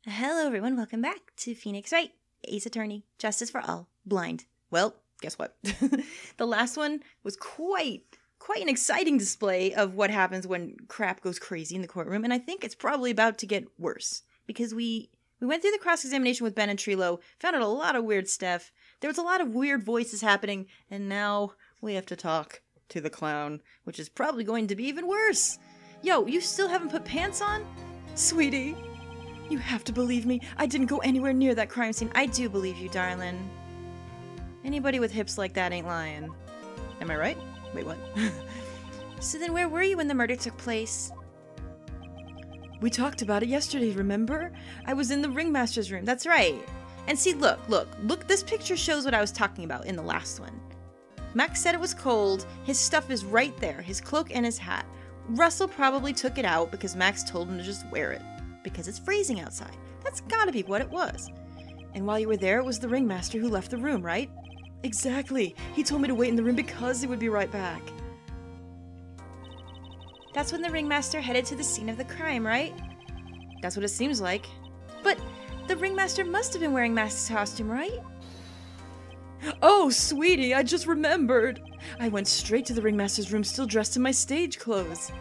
Hello everyone, welcome back to Phoenix Wright, Ace Attorney, Justice for All, Blind. Well, guess what? The last one was quite an exciting display of what happens when crap goes crazy in the courtroom, and I think it's probably about to get worse. Because we went through the cross-examination with Ben and Trilo, found out a lot of weird stuff, there was a lot of weird voices happening, and now we have to talk to the clown, which is probably going to be even worse. Yo, you still haven't put pants on? Sweetie, you have to believe me. I didn't go anywhere near that crime scene. I do believe you, darling. Anybody with hips like that ain't lying. Am I right? Wait, what? So then where were you when the murder took place? We talked about it yesterday, remember? I was in the ringmaster's room. That's right. And see, look, this picture shows what I was talking about in the last one. Max said it was cold. His stuff is right there, his cloak and his hat. Russell probably took it out because Max told him to just wear it. Because it's freezing outside. That's gotta be what it was. And while you were there, it was the ringmaster who left the room, right? Exactly. He told me to wait in the room because he would be right back. That's when the ringmaster headed to the scene of the crime, right? That's what it seems like. But the ringmaster must have been wearing Max's costume, right? Oh, sweetie, I just remembered. I went straight to the ringmaster's room still dressed in my stage clothes.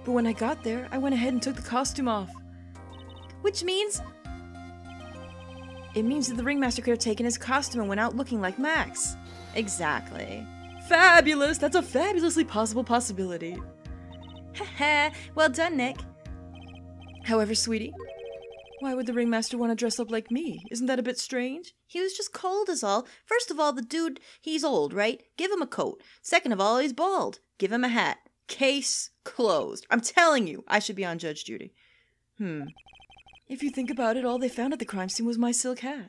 But when I got there, I went ahead and took the costume off. Which means... It means that the ringmaster could have taken his costume and went out looking like Max. Exactly. Fabulous! That's a fabulously possible possibility. Haha, well done, Nick. However, sweetie, why would the ringmaster want to dress up like me? Isn't that a bit strange? He was just cold is all. First of all, the dude, he's old, right? Give him a coat. Second of all, he's bald. Give him a hat. Case closed. I'm telling you, I should be on judge duty. If you think about it, all they found at the crime scene was my silk hat.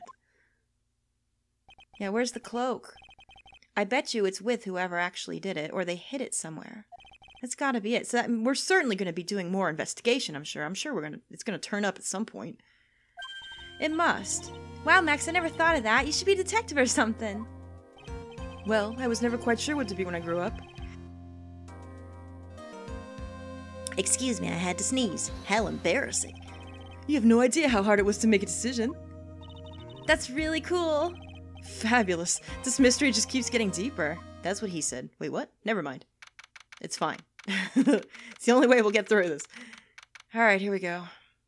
Yeah, where's the cloak? I bet you it's with whoever actually did it, or they hid it somewhere. That's gotta be it. So we're certainly going to be doing more investigation, I'm sure. It's gonna turn up at some point. It must. Wow, Max, I never thought of that. You should be a detective or something. Well, I was never quite sure what to be when I grew up. Excuse me, I had to sneeze. How embarrassing. You have no idea how hard it was to make a decision. That's really cool. Fabulous. This mystery just keeps getting deeper. That's what he said. Wait, what? Never mind. It's fine. It's the only way we'll get through this. Alright, here we go.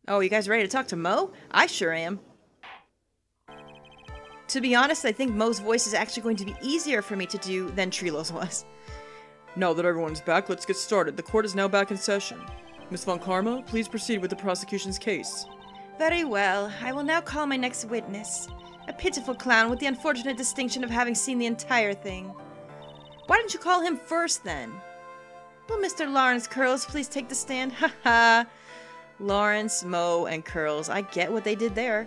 Oh, you guys ready to talk to Mo? I sure am. To be honest, I think Mo's voice is actually going to be easier for me to do than Trilo's was. Now that everyone's back, let's get started. The court is now back in session. Miss Von Karma, please proceed with the prosecution's case. Very well. I will now call my next witness. A pitiful clown with the unfortunate distinction of having seen the entire thing. Why didn't you call him first, then? Will Mr. Lawrence Curls please take the stand? Haha. Lawrence, Mo, and Curls. I get what they did there.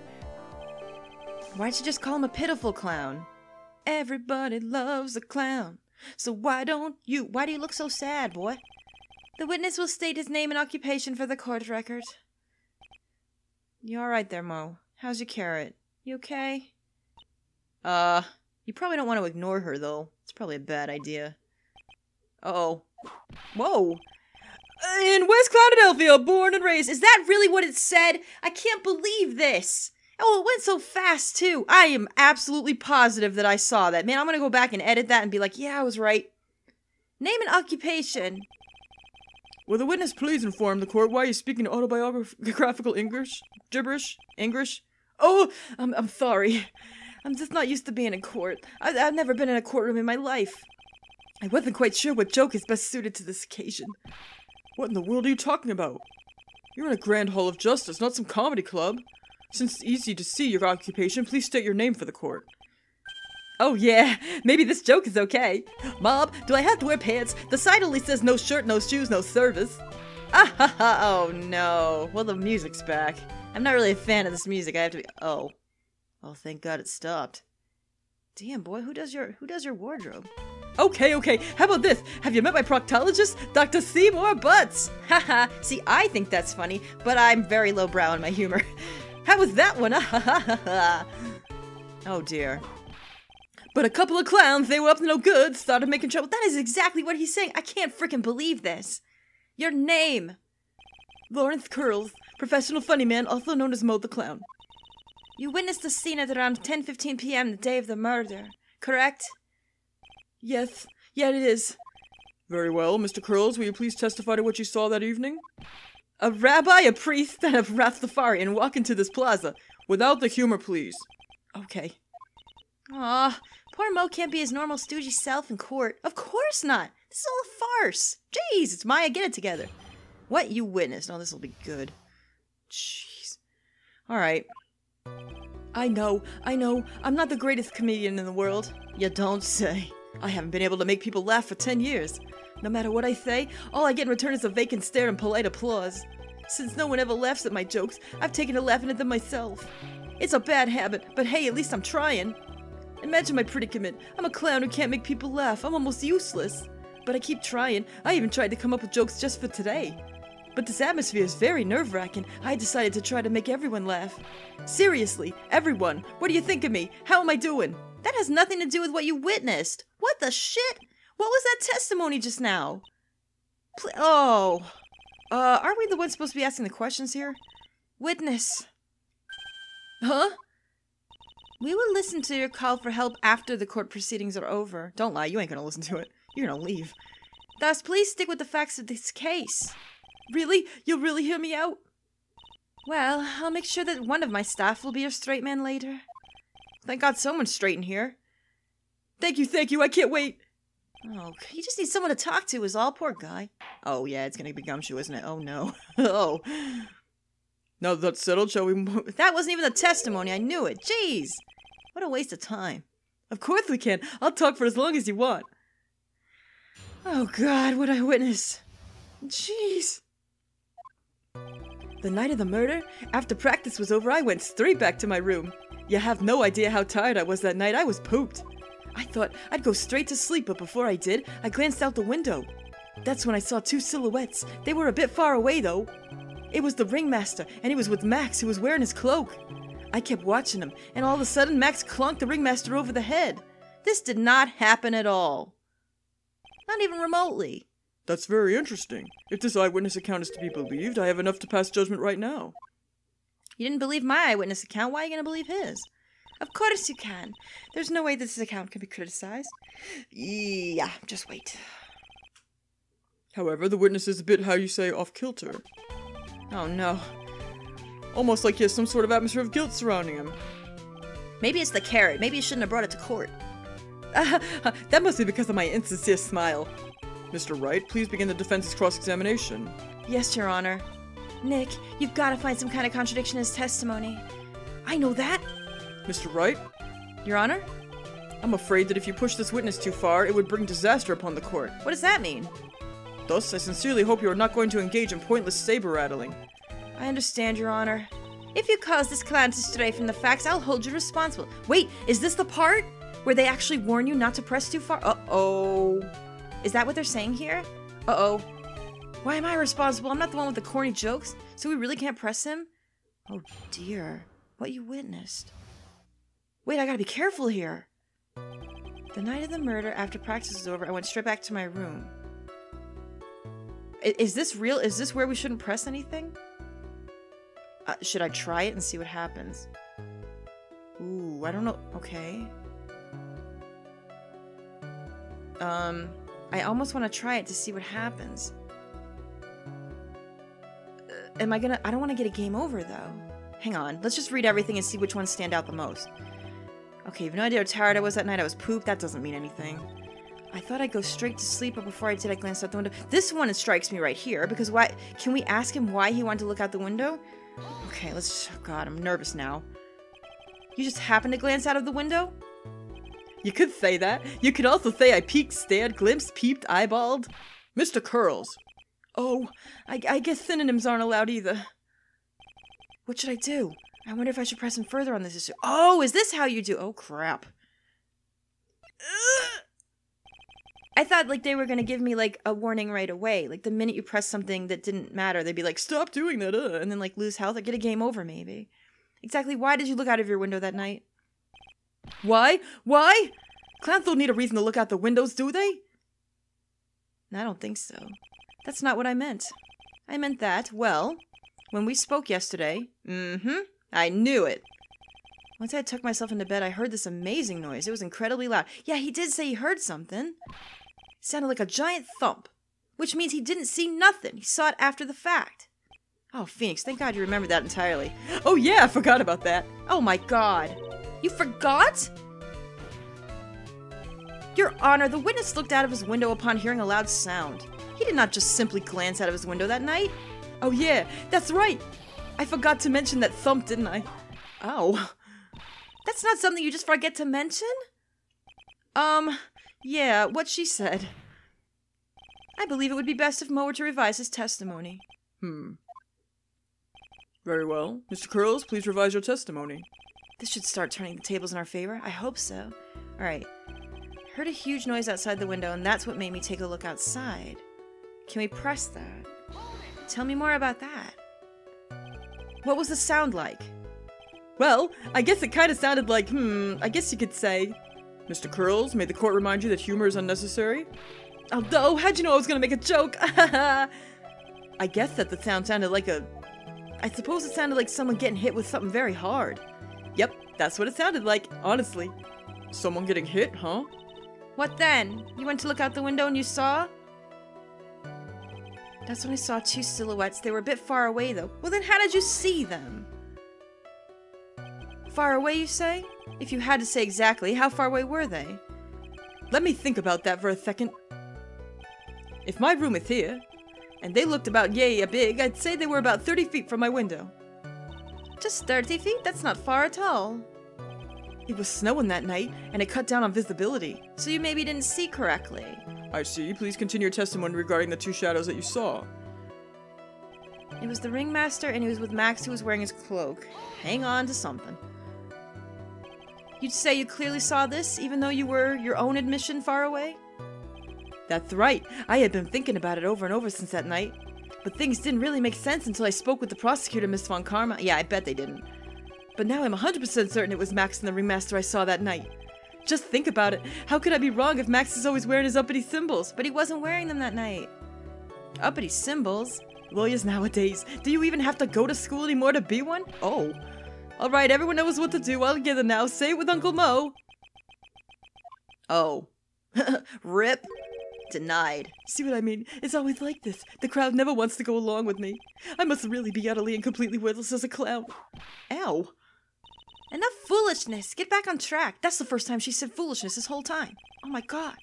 Why'd you just call him a pitiful clown? Everybody loves a clown. So why do you look so sad, boy? The witness will state his name and occupation for the court record. You alright there, Mo? How's your carrot? You okay? You probably don't want to ignore her, though. It's probably a bad idea. Uh-oh. Whoa! In West Cloudadelphia, born and raised. Is that really what it said? I can't believe this! Oh, it went so fast, too. I am absolutely positive that I saw that. Man, I'm gonna go back and edit that and be like, yeah, I was right. Name and occupation. Will the witness please inform the court why he's speaking autobiographical English? Gibberish? English? Oh, I'm sorry. I'm just not used to being in court. I've never been in a courtroom in my life. I wasn't quite sure what joke is best suited to this occasion. What in the world are you talking about? You're in a grand hall of justice, not some comedy club. Since it's easy to see your occupation, please state your name for the court. Oh yeah, maybe this joke is okay. Bob, do I have to wear pants? The sign only says no shirt, no shoes, no service. Ah ha ha, oh no. Well, the music's back. I'm not really a fan of this music, I have to be— Oh, thank God it stopped. Damn, boy, who does your wardrobe? Okay, how about this? Have you met my proctologist, Dr. Seymour Butts? Haha, see, I think that's funny, but I'm very lowbrow in my humor. How was that one? Oh dear. But a couple of clowns, they were up to no good, started making trouble. That is exactly what he's saying. I can't freaking believe this. Your name. Lawrence Curls, professional funny man, also known as Mo the Clown. You witnessed the scene at around 10:15 p.m. the day of the murder, correct? Yes. Yeah, it is. Very well, Mr. Curls, will you please testify to what you saw that evening? A rabbi, a priest, and a Rastafarian walk into this plaza. Without the humor, please. Okay. Aw, poor Mo can't be his normal stoogey self in court. Of course not. This is all a farce. Jeez, it's Maya, get it together. What you witnessed? Oh, this will be good. Jeez. Alright. I know. I'm not the greatest comedian in the world. You don't say. I haven't been able to make people laugh for 10 years. No matter what I say, all I get in return is a vacant stare and polite applause. Since no one ever laughs at my jokes, I've taken to laughing at them myself. It's a bad habit, but hey, at least I'm trying. Imagine my predicament. I'm a clown who can't make people laugh. I'm almost useless. But I keep trying. I even tried to come up with jokes just for today. But this atmosphere is very nerve-wracking. I decided to try to make everyone laugh. Seriously, everyone. What do you think of me? How am I doing? That has nothing to do with what you witnessed. What the shit? What was that testimony just now? Aren't we the ones supposed to be asking the questions here? Witness. Huh? We will listen to your call for help after the court proceedings are over. Don't lie, you ain't gonna listen to it. You're gonna leave. Thus, please stick with the facts of this case. Really? You'll really hear me out? Well, I'll make sure that one of my staff will be your straight man later. Thank God someone's straight in here. Thank you, I can't wait. Oh, you just need someone to talk to is all, poor guy. Oh yeah, it's gonna be Gumshoe, isn't it? Oh no. Oh. Now that that's settled, shall we move? That wasn't even a testimony, I knew it. Jeez. What a waste of time. Of course we can. I'll talk for as long as you want. Oh God, what I witnessed. Jeez. The night of the murder, after practice was over, I went straight back to my room. You have no idea how tired I was that night. I was pooped. I thought I'd go straight to sleep, but before I did, I glanced out the window. That's when I saw two silhouettes. They were a bit far away, though. It was the ringmaster, and he was with Max, who was wearing his cloak. I kept watching him, and all of a sudden, Max clonked the ringmaster over the head. This did not happen at all. Not even remotely. That's very interesting. If this eyewitness account is to be believed, I have enough to pass judgment right now. You didn't believe my eyewitness account, why are you going to believe his? Of course you can. There's no way this account can be criticized. Yeah, just wait. However, the witness is a bit, how you say, off-kilter. Oh no. Almost like he has some sort of atmosphere of guilt surrounding him. Maybe it's the carrot. Maybe you shouldn't have brought it to court. That must be because of my insincere smile. Mr. Wright, please begin the defense's cross-examination. Yes, Your Honor. Nick, you've got to find some kind of contradiction in his testimony. I know that. Mr. Wright? Your Honor? I'm afraid that if you push this witness too far, it would bring disaster upon the court. What does that mean? Thus, I sincerely hope you are not going to engage in pointless saber-rattling. I understand, Your Honor. If you cause this client to stray from the facts, I'll hold you responsible. Wait, is this the part where they actually warn you not to press too far? Uh-oh. Is that what they're saying here? Uh-oh. Why am I responsible? I'm not the one with the corny jokes, so we really can't press him? Oh dear, what you witnessed. Wait, I gotta be careful here. The night of the murder, after practice was over, I went straight back to my room. Is this real? Is this where we shouldn't press anything? Should I try it and see what happens? Ooh, I don't know. Okay. I almost want to try it to see what happens. I don't want to get a game over, though. Hang on. Let's just read everything and see which ones stand out the most. Okay, you have no idea how tired I was that night. I was pooped. That doesn't mean anything. I thought I'd go straight to sleep, but before I did, I glanced out the window. This one strikes me right here, because why? Can we ask him why he wanted to look out the window? Okay, let's... Oh God, I'm nervous now. You just happened to glance out of the window? You could say that. You could also say I peeked, stared, glimpsed, peeped, eyeballed. Mr. Curls. Oh, I guess synonyms aren't allowed either. What should I do? I wonder if I should press him further on this issue. Oh, is this how you do? Oh, crap. I thought, like, they were gonna give me, like, a warning right away. Like, the minute you press something that didn't matter, they'd be like, stop doing that, and then, like, lose health or get a game over, maybe. Exactly why did you look out of your window that night? Why? Why? Clowns don't need a reason to look out the windows, do they? I don't think so. That's not what I meant. I meant that, well, when we spoke yesterday, I knew it. Once I had tucked myself into bed, I heard this amazing noise. It was incredibly loud. Yeah, he did say he heard something. It sounded like a giant thump, which means he didn't see nothing. He saw it after the fact. Oh, Phoenix, thank God you remembered that entirely. Oh yeah, I forgot about that. Oh my God. You forgot? Your Honor, the witness looked out of his window upon hearing a loud sound. He did not just simply glance out of his window that night. Oh yeah, that's right. I forgot to mention that thump, didn't I? Oh. That's not something you just forget to mention? Yeah, what she said. I believe it would be best if Mo were to revise his testimony. Very well. Mr. Curls, please revise your testimony. This should start turning the tables in our favor. I hope so. Alright. Heard a huge noise outside the window, and that's what made me take a look outside. Can we press that? Tell me more about that. What was the sound like? Well, I guess it kind of sounded like, I guess you could say, Mr. Curls, may the court remind you that humor is unnecessary? Oh, how'd you know I was gonna make a joke? I guess that the sound sounded like I suppose it sounded like someone getting hit with something very hard. Yep, that's what it sounded like, honestly. Someone getting hit, huh? What then? You went to look out the window and you saw? That's when I saw two silhouettes. They were a bit far away, though. Well, then how did you see them? Far away, you say? If you had to say exactly, how far away were they? Let me think about that for a second. If my room is here, and they looked about yay big, I'd say they were about 30 feet from my window. Just 30 feet? That's not far at all. It was snowing that night, and it cut down on visibility. So you maybe didn't see correctly. I see. Please continue your testimony regarding the two shadows that you saw. It was the ringmaster, and he was with Max, who was wearing his cloak. Hang on to something. You'd say you clearly saw this, even though you were your own admission far away? That's right. I had been thinking about it over and over since that night. But things didn't really make sense until I spoke with the prosecutor, Miss Von Karma. Yeah, I bet they didn't. But now I'm 100% certain it was Max and the ringmaster I saw that night. Just think about it. How could I be wrong if Max is always wearing his uppity symbols? But he wasn't wearing them that night. Uppity symbols? Lawyers nowadays. Do you even have to go to school anymore to be one? Oh. Alright, everyone knows what to do. All together now. Say it with Uncle Mo. Oh. Rip. Denied. See what I mean? It's always like this. The crowd never wants to go along with me. I must really be utterly and completely worthless as a clown. Ow. Enough foolishness. Get back on track. That's the first time she said foolishness this whole time. Oh my God.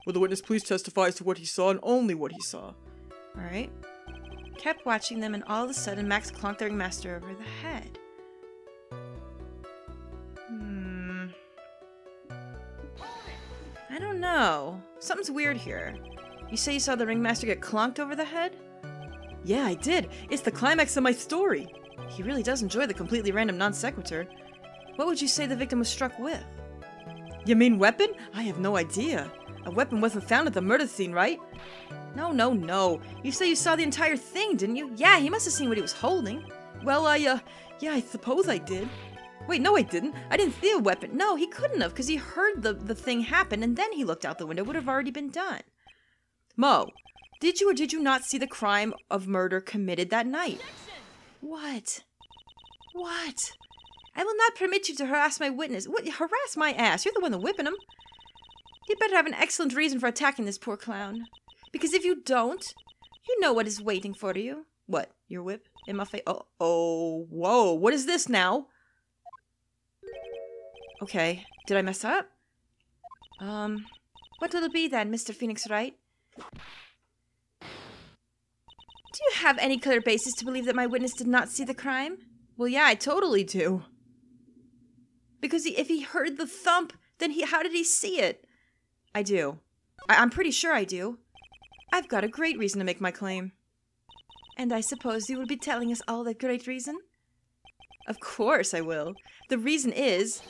Will the witness please testify as to what he saw and only what he saw? Alright. Kept watching them, and all of a sudden Max clonked the ringmaster over the head. I don't know. Something's weird here. You say you saw the ringmaster get clonked over the head? Yeah, I did. It's the climax of my story. He really does enjoy the completely random non sequitur. What would you say the victim was struck with? You mean weapon? I have no idea. A weapon wasn't found at the murder scene, right? No. You say you saw the entire thing, didn't you? Yeah, he must have seen what he was holding. Well, yeah, I suppose I did. Wait, no I didn't. I didn't see a weapon. No, he couldn't have, because he heard the thing happen, and then he looked out the window. It would have already been done. Mo, did you or did you not see the crime of murder committed that night? What? I will not permit you to harass my witness. What? Harass my ass. You're the one that's whipping him. You'd better have an excellent reason for attacking this poor clown. Because if you don't, you know what is waiting for you. What? Your whip? In my face? Oh, whoa. What is this now? Okay. Did I mess up? What will it be then, Mr. Phoenix Wright? Do you have any clear basis to believe that my witness did not see the crime? Well, yeah, I totally do. Because if he heard the thump, then how did he see it? I do. I'm pretty sure I do. I've got a great reason to make my claim. And I suppose you will be telling us all that great reason? Of course I will. The reason is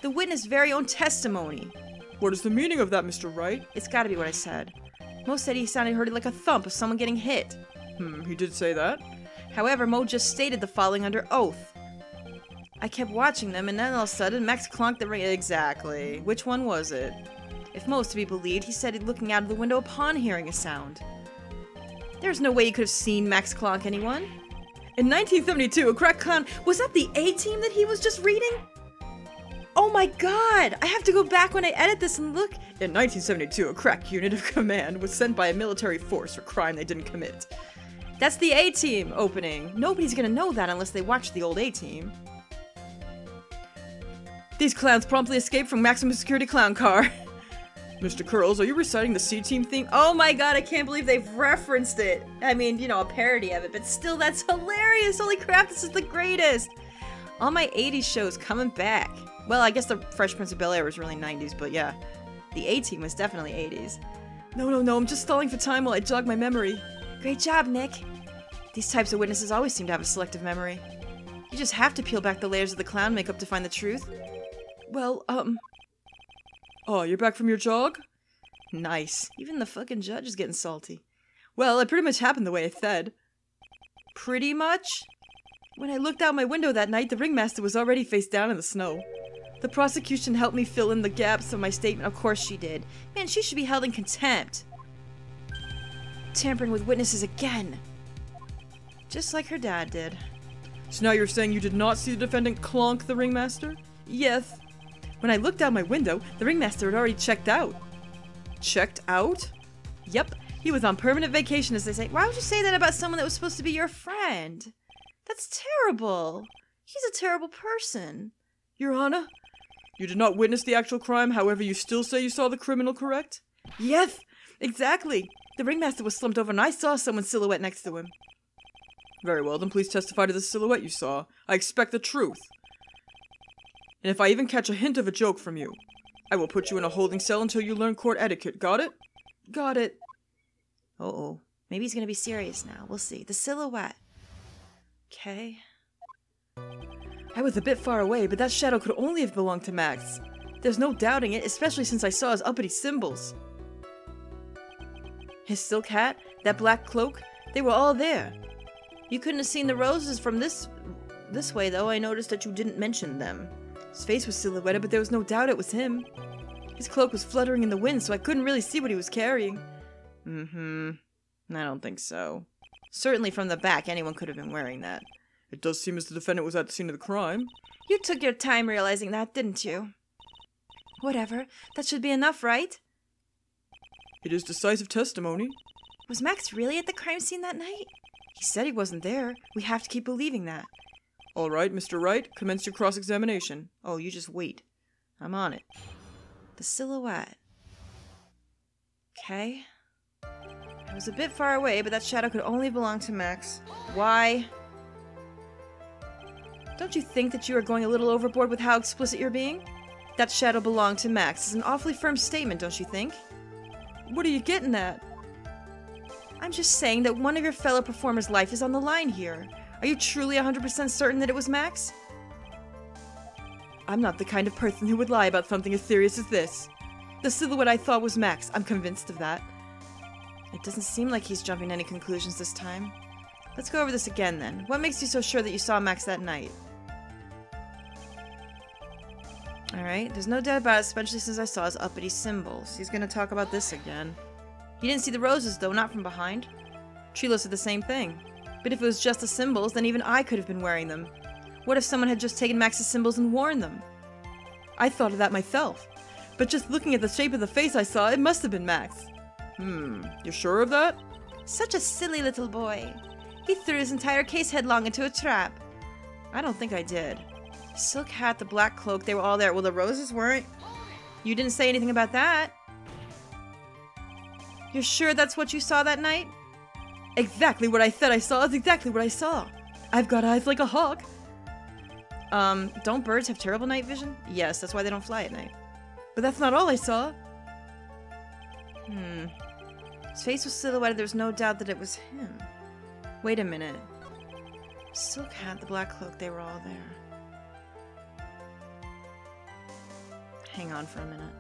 the witness' very own testimony. What is the meaning of that, Mr. Wright? It's gotta be what I said. Mo said he heard it like a thump of someone getting hit. He did say that? However, Mo just stated the following under oath. I kept watching them, and then all of a sudden, Max clonked the ring. Exactly. Which one was it? If Mo's to be believed, he said it looking out of the window upon hearing a sound. There's no way he could have seen Max clonk anyone. In 1972, a crack clown— was that the A-Team that he was just reading? Oh my god! I have to go back when I edit this and look. In 1972, a crack unit of command was sent by a military force for crime they didn't commit. That's the A-Team opening. Nobody's gonna know that unless they watch the old A-Team. These clowns promptly escaped from maximum security clown car. Mr. Curls, are you reciting the C-Team theme? Oh my god, I can't believe they've referenced it. I mean, you know, a parody of it, but still, that's hilarious. Holy crap, this is the greatest. All my 80s shows coming back. Well, I guess the Fresh Prince of Bel-Air was really 90s, but yeah. The A-Team was definitely 80s. No, I'm just stalling for time while I jog my memory. Great job, Nick. These types of witnesses always seem to have a selective memory. You just have to peel back the layers of the clown makeup to find the truth. Well, Oh, you're back from your jog? Nice. Even the fucking judge is getting salty. Well, it pretty much happened the way I said. Pretty much? When I looked out my window that night, the ringmaster was already face down in the snow. The prosecution helped me fill in the gaps of my statement. Of course she did. Man, she should be held in contempt. Tampering with witnesses again. Just like her dad did. So now you're saying you did not see the defendant clonk the ringmaster? Yes. When I looked out my window, the ringmaster had already checked out. Checked out? Yep. He was on permanent vacation, as they say. Why would you say that about someone that was supposed to be your friend? That's terrible. He's a terrible person. Your Honor, you did not witness the actual crime, however you still say you saw the criminal, correct? Yes, exactly. The ringmaster was slumped over and I saw someone's silhouette next to him. Very well, then please testify to the silhouette you saw. I expect the truth. And if I even catch a hint of a joke from you, I will put you in a holding cell until you learn court etiquette. Got it? Got it. Uh-oh. Maybe he's gonna be serious now. We'll see. The silhouette. Okay. I was a bit far away, but that shadow could only have belonged to Max. There's no doubting it, especially since I saw his uppity symbols. His silk hat, that black cloak, they were all there. You couldn't have seen the roses from this way, though. I noticed that you didn't mention them. His face was silhouetted, but there was no doubt it was him. His cloak was fluttering in the wind, so I couldn't really see what he was carrying. I don't think so. Certainly from the back, anyone could have been wearing that. It does seem as the defendant was at the scene of the crime. You took your time realizing that, didn't you? Whatever. That should be enough, right? It is decisive testimony. Was Max really at the crime scene that night? He said he wasn't there. We have to keep believing that. All right, Mr. Wright, commence your cross-examination. Oh, you just wait. I'm on it. The silhouette. Okay. I was a bit far away, but that shadow could only belong to Max. Why? Don't you think that you are going a little overboard with how explicit you're being? That shadow belonged to Max is an awfully firm statement, don't you think? What are you getting at? I'm just saying that one of your fellow performers' life is on the line here. Are you truly 100% certain that it was Max? I'm not the kind of person who would lie about something as serious as this. The silhouette I thought was Max. I'm convinced of that. It doesn't seem like he's jumping to any conclusions this time. Let's go over this again then. What makes you so sure that you saw Max that night? Alright, there's no doubt about it, especially since I saw his uppity symbols. He's gonna talk about this again. You didn't see the roses though, not from behind. Trilo said the same thing. But if it was just the symbols, then even I could have been wearing them. What if someone had just taken Max's symbols and worn them? I thought of that myself. But just looking at the shape of the face I saw, it must have been Max. You're sure of that? Such a silly little boy. He threw his entire case headlong into a trap. I don't think I did. Silk hat, the black cloak, they were all there. Well, the roses weren't. You didn't say anything about that. You're sure that's what you saw that night? Exactly what I said I saw is exactly what I saw. I've got eyes like a hawk. Don't birds have terrible night vision? Yes, that's why they don't fly at night. But that's not all I saw. His face was silhouetted, there's no doubt that it was him. Wait a minute. Silk hat, the black cloak, they were all there. Hang on for a minute.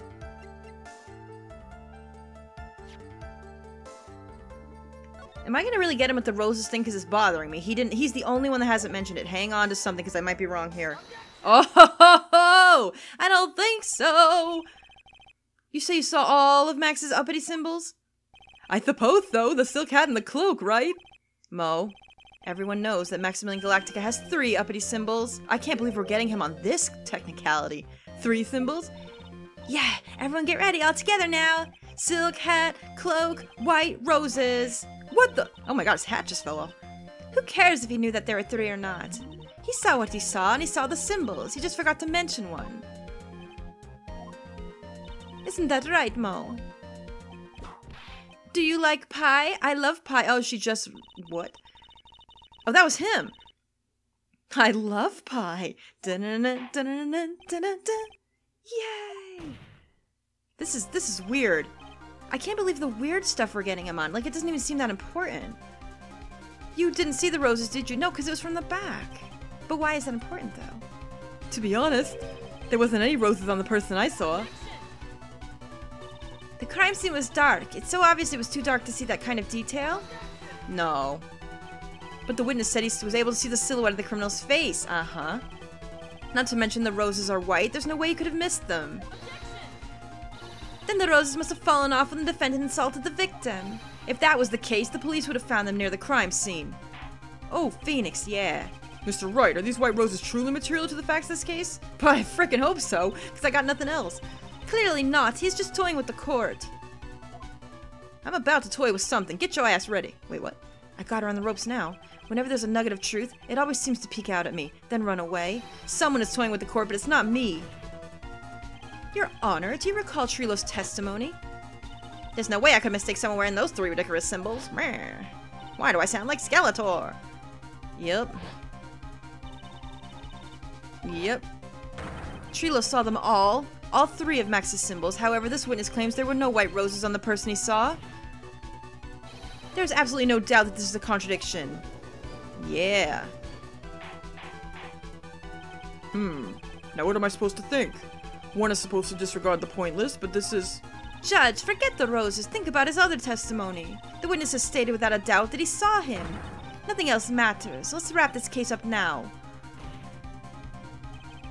Am I gonna really get him with the roses thing because it's bothering me? He's the only one that hasn't mentioned it. Hang on to something because I might be wrong here. Oh, I don't think so. You say you saw all of Max's uppity symbols? I suppose so, the silk hat and the cloak, right? Mo, everyone knows that Maximilian Galactica has 3 uppity symbols. I can't believe we're getting him on this technicality. 3 symbols? Yeah, everyone get ready, all together now. Silk hat, cloak, white, roses. What the? Oh my god, his hat just fell off. Who cares if he knew that there were 3 or not? He saw what he saw, and he saw the symbols. He just forgot to mention one. Isn't that right, Mo? Do you like pie? I love pie. Oh, she just... What? Oh, that was him. I love pie. Dun-dun-dun, dun-dun-dun, dun-dun-dun. Yay! This is weird. I can't believe the weird stuff we're getting him on. Like, it doesn't even seem that important. You didn't see the roses, did you? No, because it was from the back. But why is that important, though? To be honest, there wasn't any roses on the person I saw. The crime scene was dark. It's so obvious it was too dark to see that kind of detail. No. But the witness said he was able to see the silhouette of the criminal's face. Uh-huh. Not to mention the roses are white. There's no way you could have missed them. Then the roses must have fallen off when the defendant insulted the victim. If that was the case, the police would have found them near the crime scene. Oh, Phoenix, yeah. Mr. Wright, are these white roses truly material to the facts of this case? But I frickin' hope so, because I got nothing else. Clearly not. He's just toying with the court. I'm about to toy with something. Get your ass ready. Wait, what? I got her on the ropes now. Whenever there's a nugget of truth, it always seems to peek out at me, then run away. Someone is toying with the court, but it's not me. Your Honor, do you recall Trilo's testimony? There's no way I could mistake someone wearing those 3 ridiculous symbols. Why do I sound like Skeletor? Yep. Trilo saw them all 3 of Max's symbols. However, this witness claims there were no white roses on the person he saw. There's absolutely no doubt that this is a contradiction. Yeah. Now what am I supposed to think? One is supposed to disregard the pointless, but this is... Judge, forget the roses. Think about his other testimony. The witness has stated without a doubt that he saw him. Nothing else matters. Let's wrap this case up now.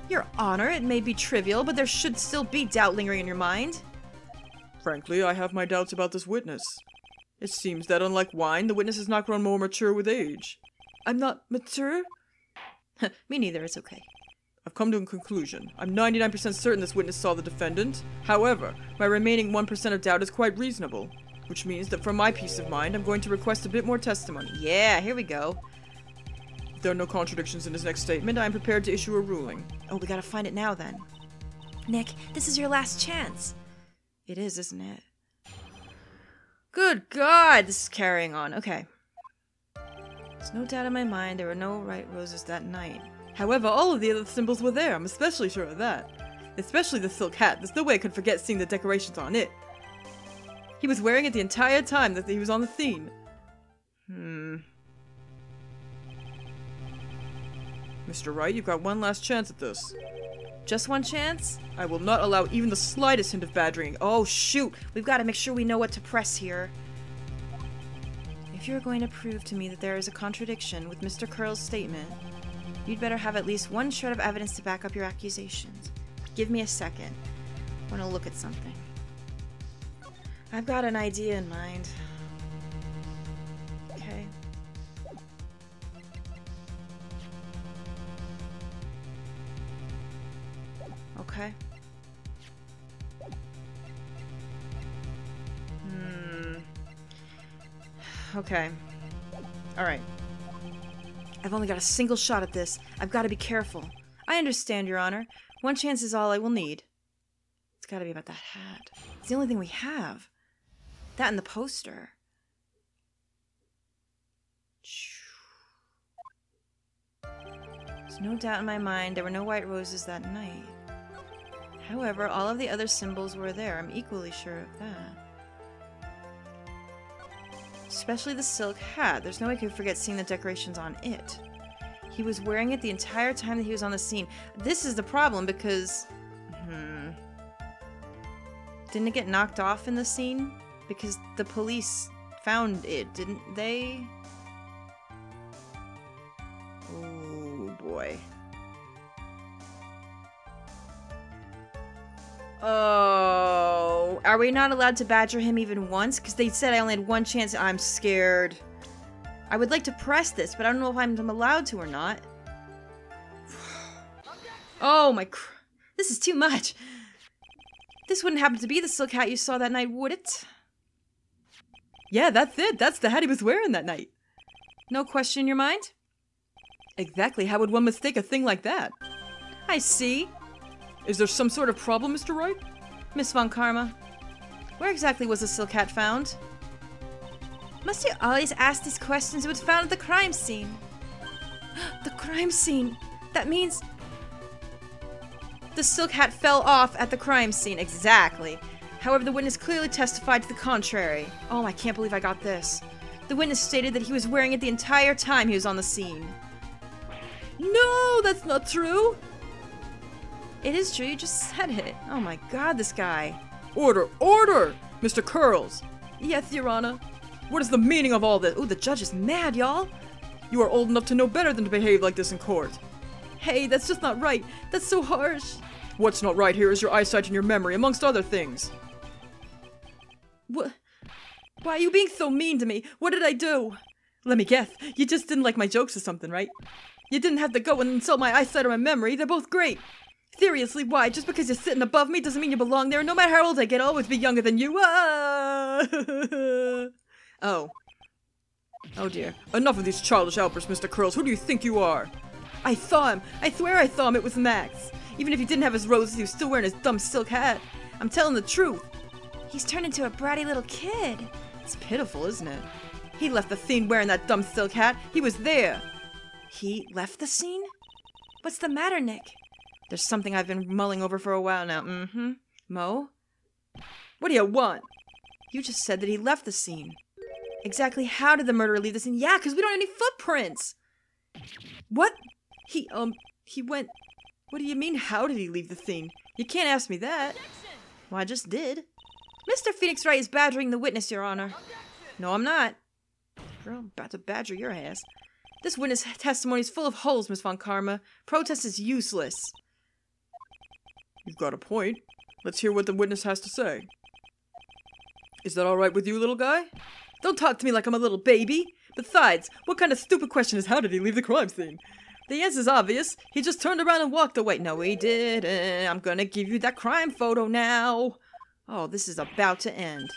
Your Honor, it may be trivial, but there should still be doubt lingering in your mind. Frankly, I have my doubts about this witness. It seems that, unlike wine, the witness has not grown more mature with age. I'm not mature? Me neither, it's okay. I've come to a conclusion. I'm 99% certain this witness saw the defendant. However, my remaining 1% of doubt is quite reasonable, which means that for my peace of mind, I'm going to request a bit more testimony. Yeah, here we go. If there are no contradictions in his next statement, I am prepared to issue a ruling. Oh, we gotta find it now then. Nick, this is your last chance. It is, isn't it? Good God, this is carrying on. Okay. There's no doubt in my mind there were no white roses that night. However, all of the other symbols were there. I'm especially sure of that. Especially the silk hat. There's no way I could forget seeing the decorations on it. He was wearing it the entire time that he was on the scene. Mr. Wright, you've got one last chance at this. Just one chance? I will not allow even the slightest hint of badgering. Oh, shoot! We've got to make sure we know what to press here. If you're going to prove to me that there is a contradiction with Mr. Curl's statement, you'd better have at least one shred of evidence to back up your accusations. Give me a second. I want to look at something. I've got an idea in mind. Okay. Okay. Okay. Alright. I've only got a single shot at this. I've got to be careful. I understand, Your Honor. One chance is all I will need. It's got to be about that hat. It's the only thing we have. That and the poster. There's no doubt in my mind there were no white roses that night. However, all of the other symbols were there. I'm equally sure of that. Especially the silk hat. There's no way I could forget seeing the decorations on it. He was wearing it the entire time that he was on the scene. This is the problem because... Didn't it get knocked off in the scene? Because the police found it, didn't they? Oh, boy. Oh, are we not allowed to badger him even once? Because they said I only had one chance. I'm scared. I would like to press this, but I don't know if I'm allowed to or not. Oh my This is too much. This wouldn't happen to be the silk hat you saw that night, would it? Yeah, that's it. That's the hat he was wearing that night. No question in your mind? Exactly. How would one mistake a thing like that? I see. Is there some sort of problem, Mr. Wright? Miss Von Karma, where exactly was the silk hat found? Must you always ask these questions? It was found at the crime scene. The crime scene. That means the silk hat fell off at the crime scene. Exactly. However, the witness clearly testified to the contrary. Oh, I can't believe I got this. The witness stated that he was wearing it the entire time he was on the scene. No, that's not true. It is true, you just said it. Oh my god, this guy. Order, order! Mr. Curls. Yes, Your Honor. What is the meaning of all this? Ooh, the judge is mad, y'all. You are old enough to know better than to behave like this in court. Hey, that's just not right. That's so harsh. What's not right here is your eyesight and your memory, amongst other things. What? Why are you being so mean to me? What did I do? Let me guess. You just didn't like my jokes or something, right? You didn't have to go and insult my eyesight or my memory. They're both great. Seriously, why? Just because you're sitting above me doesn't mean you belong there. No matter how old I get, I'll always be younger than you. Ah! Oh. Oh dear. Enough of these childish outbursts, Mr. Curls. Who do you think you are? I saw him. I swear I saw him. It was Max. Even if he didn't have his roses, he was still wearing his dumb silk hat. I'm telling the truth. He's turned into a bratty little kid. It's pitiful, isn't it? He left the scene wearing that dumb silk hat. He was there. He left the scene? What's the matter, Nick? There's something I've been mulling over for a while now. Mm-hmm. Mo? What do you want? You just said that he left the scene. Exactly how did the murderer leave the scene? Yeah, because we don't have any footprints. What? He went... What do you mean, how did he leave the scene? You can't ask me that. Well, I just did. Mr. Phoenix Wright is badgering the witness, Your Honor. No, I'm not. Girl, I'm about to badger your ass. This witness testimony is full of holes, Miss Von Karma. Protest is useless. You've got a point. Let's hear what the witness has to say. Is that all right with you, little guy? Don't talk to me like I'm a little baby. Besides, what kind of stupid question is how did he leave the crime scene? The answer's obvious. He just turned around and walked away. No, he didn't. I'm gonna give you that crime photo now. Oh, this is about to end.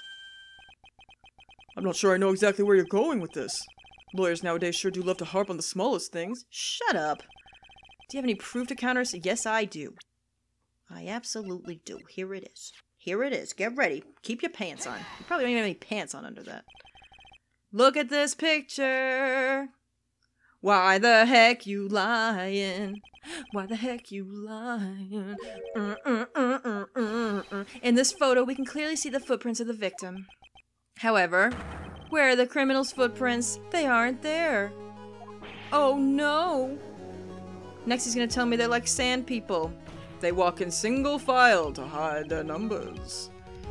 I'm not sure I know exactly where you're going with this. Lawyers nowadays sure do love to harp on the smallest things. Shut up. Do you have any proof to counter us? Yes, I do. I absolutely do. Here it is. Here it is. Get ready. Keep your pants on. You probably don't even have any pants on under that. Look at this picture. Why the heck you lying? Why the heck you lying? In this photo, we can clearly see the footprints of the victim. However, where are the criminal's footprints? They aren't there. Oh no! Next he's gonna tell me they're like sand people. They walk in single file to hide their numbers.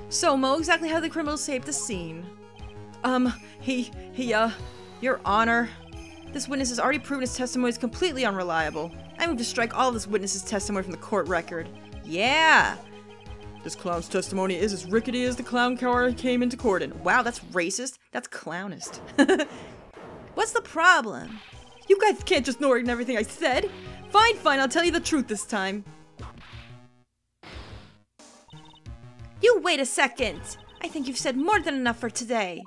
So, Mo, exactly how the criminal saved the scene? Your Honor, this witness has already proven his testimony is completely unreliable. I move to strike all of this witness's testimony from the court record. Yeah! This clown's testimony is as rickety as the clown car he came into court in. Wow, that's racist. That's clownist. What's the problem? You guys can't just ignore everything I said. Fine, I'll tell you the truth this time. You wait a second. I think you've said more than enough for today.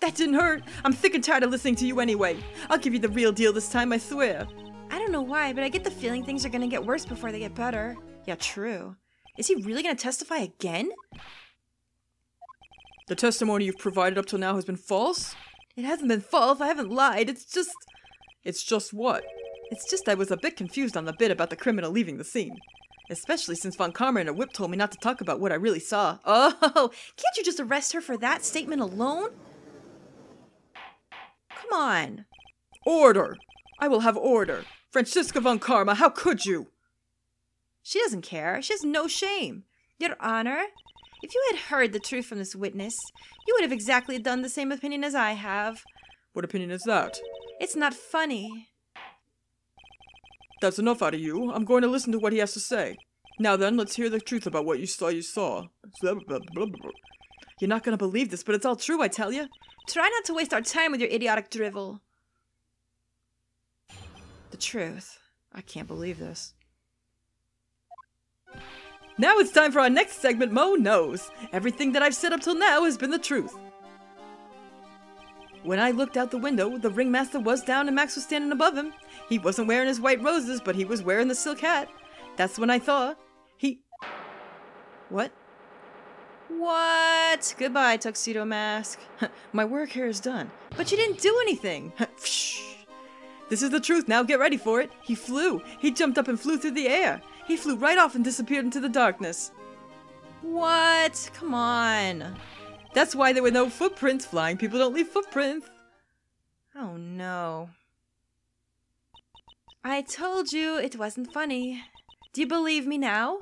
That didn't hurt. I'm sick and tired of listening to you anyway. I'll give you the real deal this time, I swear. I don't know why, but I get the feeling things are gonna get worse before they get better. Yeah, true. Is he really gonna testify again? The testimony you've provided up till now has been false? It hasn't been false. I haven't lied. It's just what? It's just I was a bit confused on the bit about the criminal leaving the scene. Especially since Von Karma and her whip told me not to talk about what I really saw. Oh, can't you just arrest her for that statement alone? Come on. Order! I will have order. Franziska Von Karma, how could you? She doesn't care. She has no shame. Your Honor, if you had heard the truth from this witness, you would have exactly done the same opinion as I have. What opinion is that? It's not funny. That's enough out of you. I'm going to listen to what he has to say. Now then, let's hear the truth about what you saw. You're not gonna believe this, but it's all true, I tell you. Try not to waste our time with your idiotic drivel. The truth. I can't believe this. Now it's time for our next segment, Mo Knows. Everything that I've said up till now has been the truth. When I looked out the window, the ringmaster was down and Max was standing above him. He wasn't wearing his white roses, but he was wearing the silk hat. That's when I thought, What? What? Goodbye, tuxedo mask. My work here is done. But you didn't do anything. This is the truth, now get ready for it. He flew. He jumped up and flew through the air. He flew right off and disappeared into the darkness. What? Come on. That's why there were no footprints. Flying people don't leave footprints. Oh no. I told you it wasn't funny. Do you believe me now?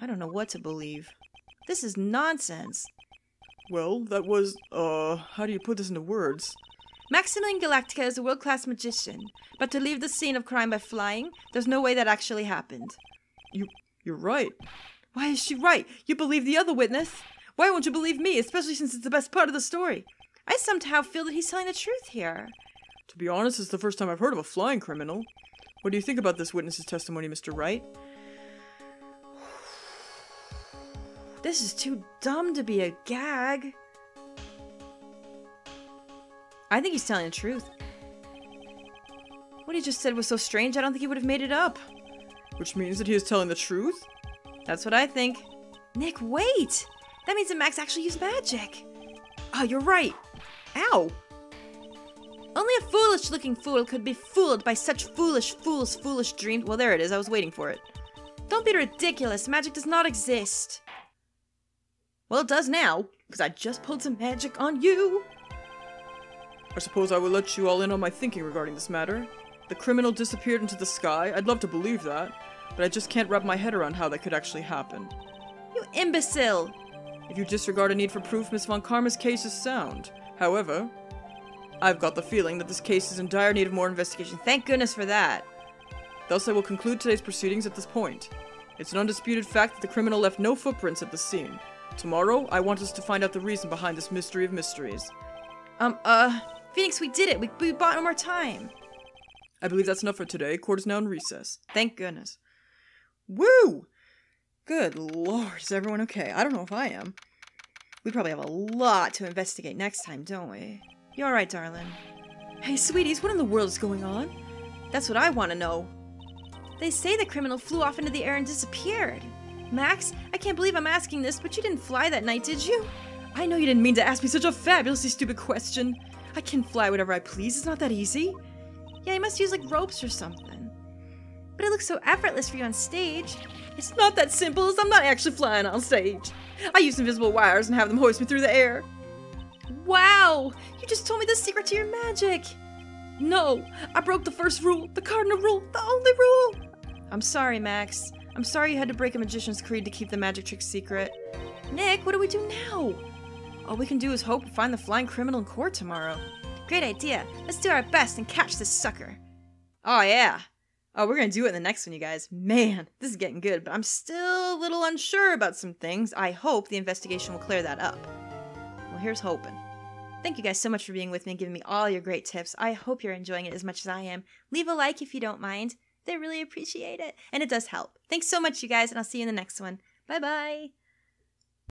I don't know what to believe. This is nonsense. Well, that was, how do you put this into words? Maximilian Galactica is a world-class magician, but to leave the scene of crime by flying, there's no way that actually happened. You're right. Why is she right? You believe the other witness? Why won't you believe me, especially since it's the best part of the story? I somehow feel that he's telling the truth here. To be honest, it's the first time I've heard of a flying criminal. What do you think about this witness's testimony, Mr. Wright? This is too dumb to be a gag. I think he's telling the truth. What he just said was so strange, I don't think he would have made it up. Which means that he is telling the truth? That's what I think. Nick, wait! That means that Max actually used magic. Oh, you're right. Ow! Only a foolish-looking fool could be fooled by such foolish fools' foolish dreams. Well, there it is. I was waiting for it. Don't be ridiculous. Magic does not exist. Well, it does now, because I just pulled some magic on you. I suppose I will let you all in on my thinking regarding this matter. The criminal disappeared into the sky. I'd love to believe that, but I just can't wrap my head around how that could actually happen. You imbecile! If you disregard a need for proof, Miss Von Karma's case is sound. However, I've got the feeling that this case is in dire need of more investigation. Thank goodness for that. Thus, I will conclude today's proceedings at this point. It's an undisputed fact that the criminal left no footprints at the scene. Tomorrow, I want us to find out the reason behind this mystery of mysteries. Phoenix, we did it. We bought no more time. I believe that's enough for today. Court is now in recess. Thank goodness. Woo! Good lord, is everyone okay? I don't know if I am. We probably have a lot to investigate next time, don't we? You alright, darling? Hey, sweeties, what in the world is going on? That's what I want to know. They say the criminal flew off into the air and disappeared. Max, I can't believe I'm asking this, but you didn't fly that night, did you? I know you didn't mean to ask me such a fabulously stupid question. I can fly whatever I please, it's not that easy. Yeah, you must use like ropes or something. But it looks so effortless for you on stage. It's not that simple, as I'm not actually flying on stage. I use invisible wires and have them hoist me through the air. Wow! You just told me the secret to your magic! No! I broke the first rule, the cardinal rule, the only rule! I'm sorry, Max. I'm sorry you had to break a magician's creed to keep the magic trick secret. Nick, what do we do now? All we can do is hope to find the flying criminal in court tomorrow. Great idea. Let's do our best and catch this sucker. Oh, yeah. Oh, we're gonna do it in the next one, you guys. Man, this is getting good, but I'm still a little unsure about some things. I hope the investigation will clear that up. Well, here's hoping. Thank you guys so much for being with me and giving me all your great tips. I hope you're enjoying it as much as I am. Leave a like if you don't mind. They really appreciate it. And it does help. Thanks so much, you guys, and I'll see you in the next one. Bye-bye.